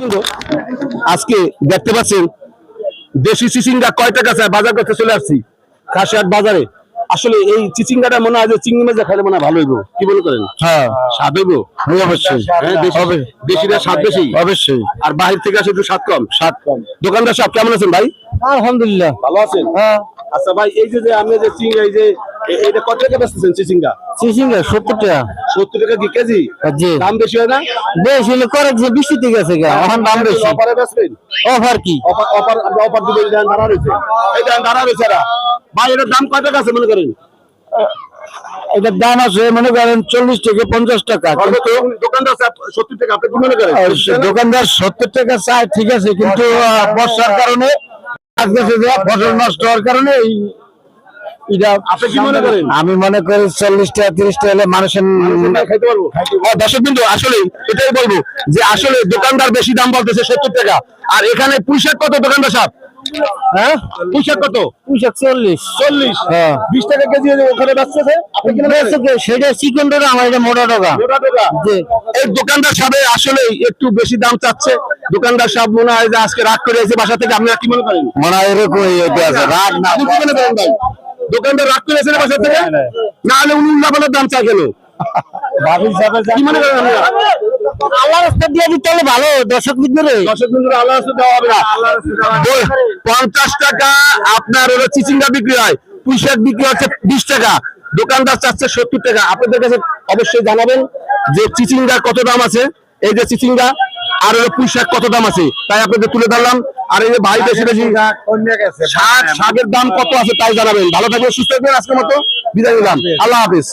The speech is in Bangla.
কিন্তু আজকে দেখতে পাচ্ছেন দেশি চিচিঙ্গা কয় টাকা চায় বাজার করতে চলে আসছি কাশিয়াট বাজারে। আসলে এই চিচিঙ্গাটা মনে হয় যে চিংড়ি মাছ খাইলে মনে হয় ভালো হইব, কি মনে করেন? হ্যাঁ স্বাদ হইব অবশ্যই দেশিটা স্বাদ বেশি অবশ্যই আর বাহির থেকে আসে একটু স্বাদ কম। স্বাদ কম। দোকানদার সাহেব কেমন আছেন ভাই? আলহামদুলিল্লাহ ভালো আছেন? হ্যাঁ। আচ্ছা ভাই, এই যে আপনি যে চিংড়ি এই যে এটা কত টাকা বেচতেছেন চিচিঙ্গা? চিচিঙ্গা 70 টাকা। 70 টাকা কি কেজি? জি। দাম বেশি হয় না? বেশি হলে করে যে বৃষ্টি থেকে গেছে গা, এখন দাম বেশি। অফারে বেচবেন? অফার কি? অফার আমরা অফার দিব, এই দাম দাঁড়া রয়েছে, এই দাম দাঁড়া রয়েছে এরা। ভাই এটার দাম কত টাকা আছে মনে করেন? এটার দাম আছে মনে করেন 40 থেকে 50 টাকা। কিন্তু দোকানদার 70 টাকা, আপনি কি মনে করেন? দোকানদার 70 টাকা চায়, ঠিক আছে, কিন্তু বর্ষার কারণে আজকে ফসল নষ্ট হওয়ার কারণে আপনি কি মনে করেন? আমি মনে করি 40 টাকা 30 টাকা হলে মানুষের খাইতে পারবো। দর্শক বিন্দু, আসলে এটাই বলবো যে আসলে দোকানদার বেশি দাম বলতেছে 70 টাকা, আর এখানে পুঁইশাক কত দোকানদার সাহেব? হ্যাঁ পুঁইশাক কত? 40 হ্যাঁ 20 টাকা কেজি ওখানে বেচতেছে, আপনি কি মনে করেন? সেটা চিকন টাকা, আমার এটা মোটা টাকা। মোটা টাকা। এই দোকানদার সাহেব আসলে একটু বেশি দাম চাচ্ছে। দোকানদার সাহেব মনে হয় যে আজকে রাগ করে এসে বাসা থেকে, আপনারা কি মনে করেন? মনে হয় এরকম রাগ না। আপনি কি মনে করেন ভাই? দোকানদার রাগ করে এসে বাসা থেকে, না হলে উনি উল্লাপাল্লা দাম চায় কেন? কি মনে করেন আপনারা? আল্লাহ রাস্তা দিয়ে দিতে হলে ভালো। দর্শক বিন্দুরে দর্শক বিন্দুরা আল্লাহ রাস্তা দেওয়া হবে না। 50 টাকা আপনার হলো চিচিঙ্গা বিক্রি হয়, পুঁইশাক বিক্রি হচ্ছে 20 টাকা, দোকানদার চাচ্ছে 70 টাকা। আপনাদের কাছে অবশ্যই জানাবেন যে চিচিঙ্গার কত দাম আছে, এই যে চিচিঙ্গা আর হলো পুঁইশাক কত দাম আছে, তাই আপনাদের তুলে ধরলাম। আর এই যে ভাই বেশি শাকের দাম কত আছে তাই জানাবেন। ভালো থাকবেন, সুস্থ থাকবেন। আজকের মতো বিদায় নিলাম, আল্লাহ হাফিজ।